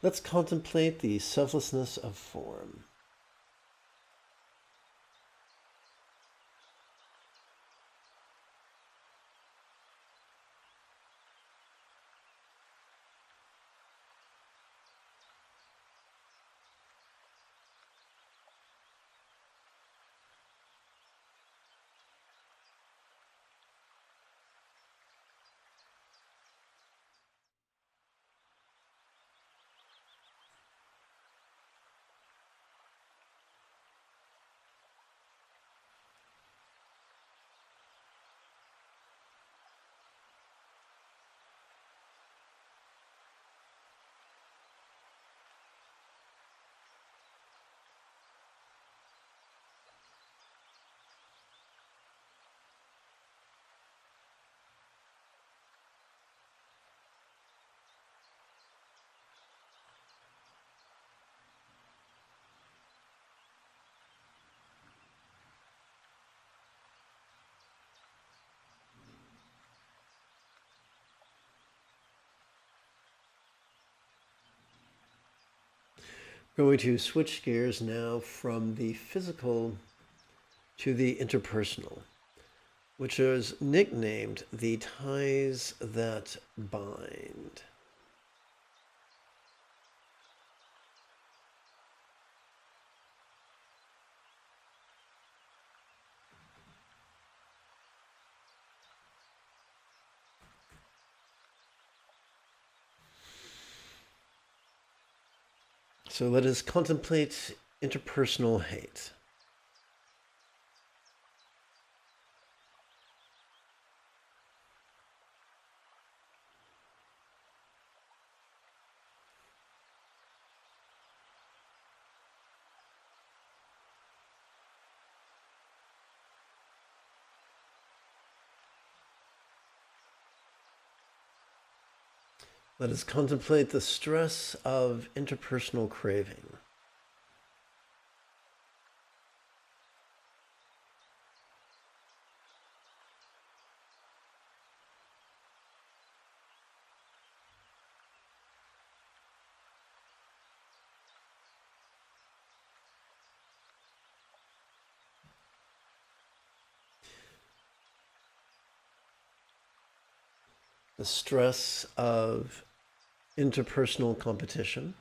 Let's contemplate the selflessness of form. Going to switch gears now from the physical to the interpersonal, which is nicknamed the ties that bind. So let us contemplate interpersonal hate. Let us contemplate the stress of interpersonal craving. The stress of interpersonal competition.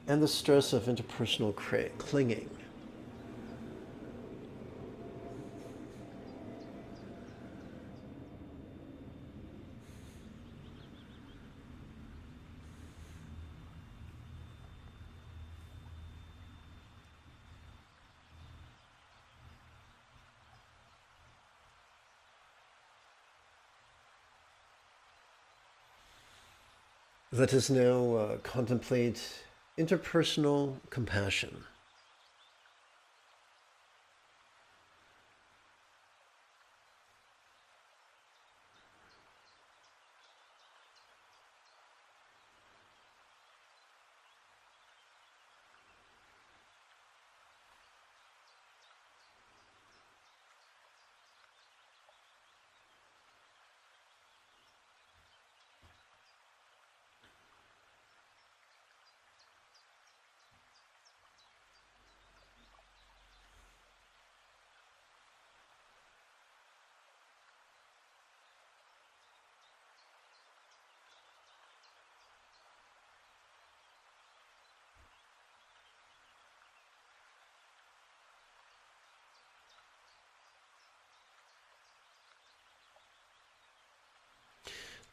And the stress of interpersonal clinging. Let us now contemplate interpersonal compassion.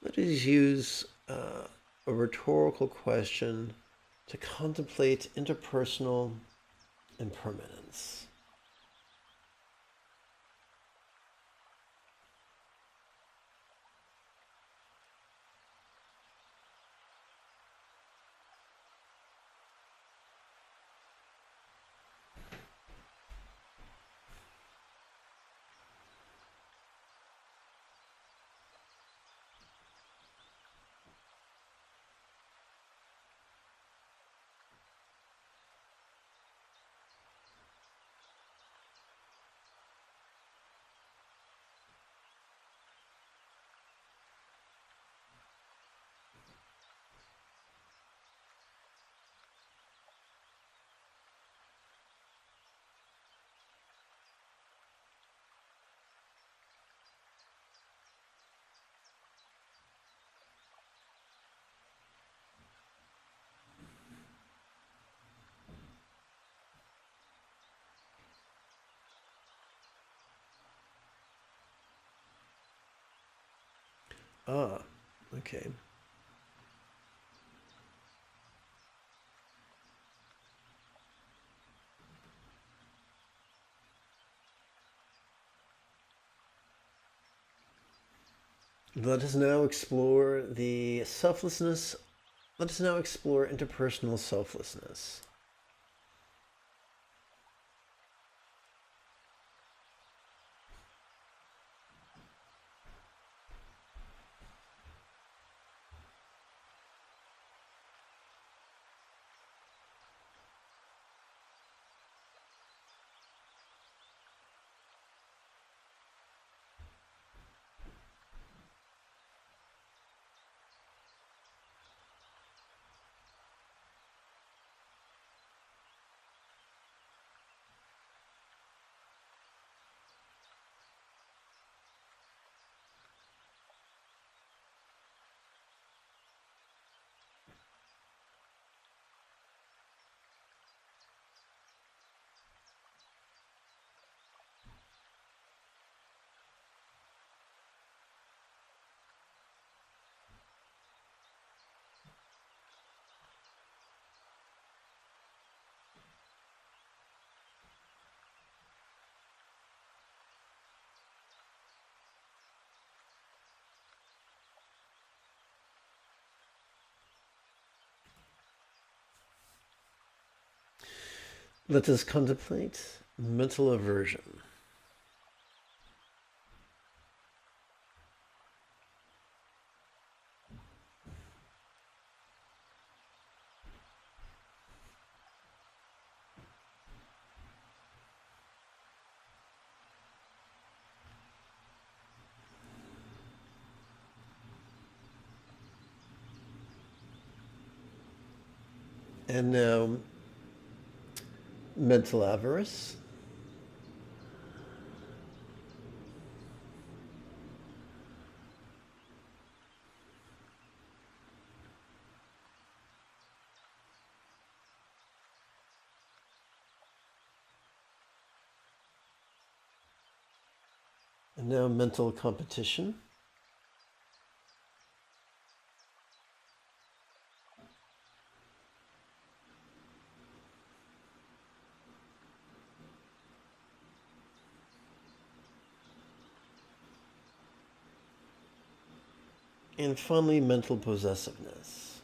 Let us use a rhetorical question to contemplate interpersonal impermanence. Ah, okay. Let us now explore the selflessness. Let us now explore interpersonal selflessness. Let us contemplate mental aversion. And now, mental avarice. And now, mental competition. And finally, mental possessiveness.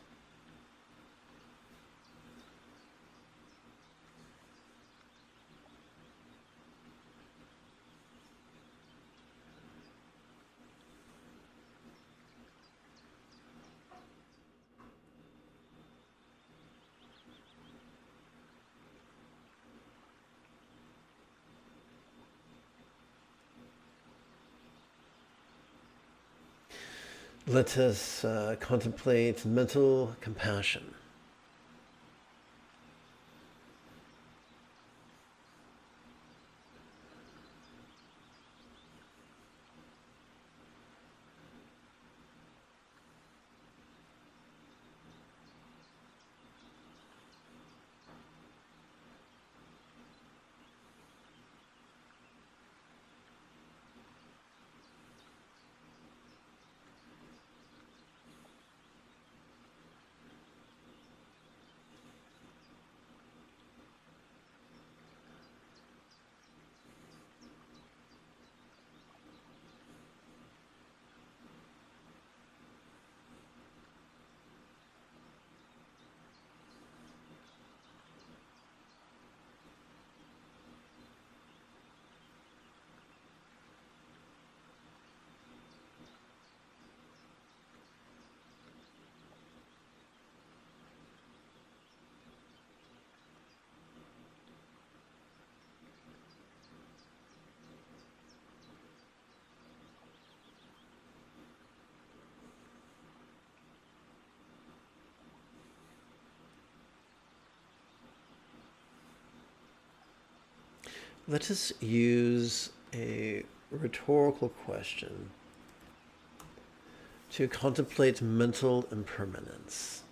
Let us contemplate mental compassion. Let us use a rhetorical question to contemplate mental impermanence.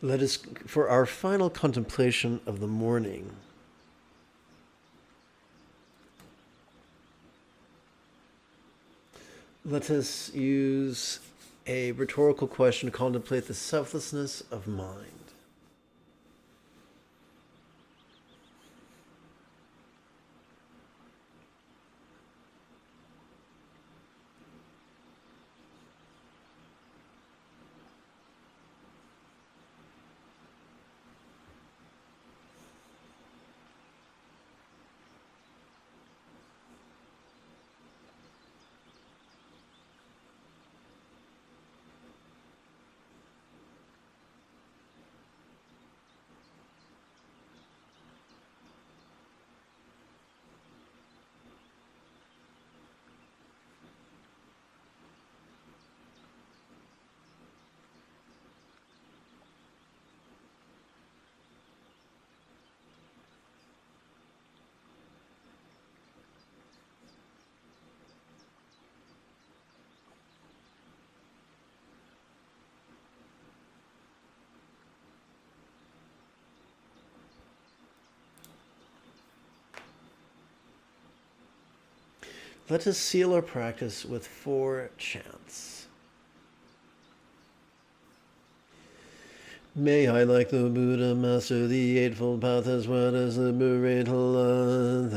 Let us, for our final contemplation of the morning, let us use a rhetorical question to contemplate the selflessness of mind. Let us seal our practice with 4 chants. May I, like the Buddha, master the Eightfold Path as well as liberate others.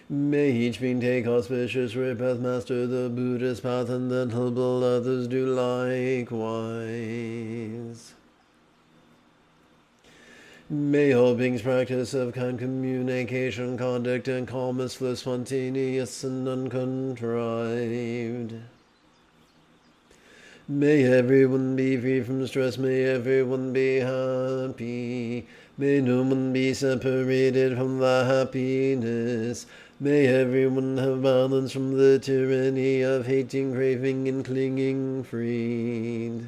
May each being take auspicious path, master the Buddhist path, and then help others do likewise. May all beings practice of kind communication, conduct, and calmness flow spontaneous and uncontrived. May everyone be free from stress, may everyone be happy. May no one be separated from the happiness. May everyone have balance from the tyranny of hating, craving, and clinging freed.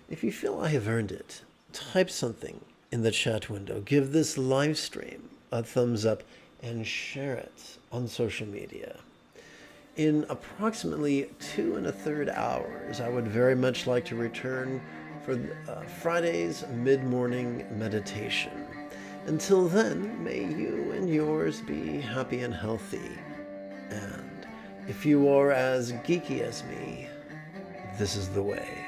If you feel I have earned it, type something in the chat window. Give this live stream a thumbs up and share it on social media. In approximately 2 1/3 hours, I would very much like to return for Friday's mid-morning meditation. Until then, may you and yours be happy and healthy. And if you are as geeky as me, this is the way.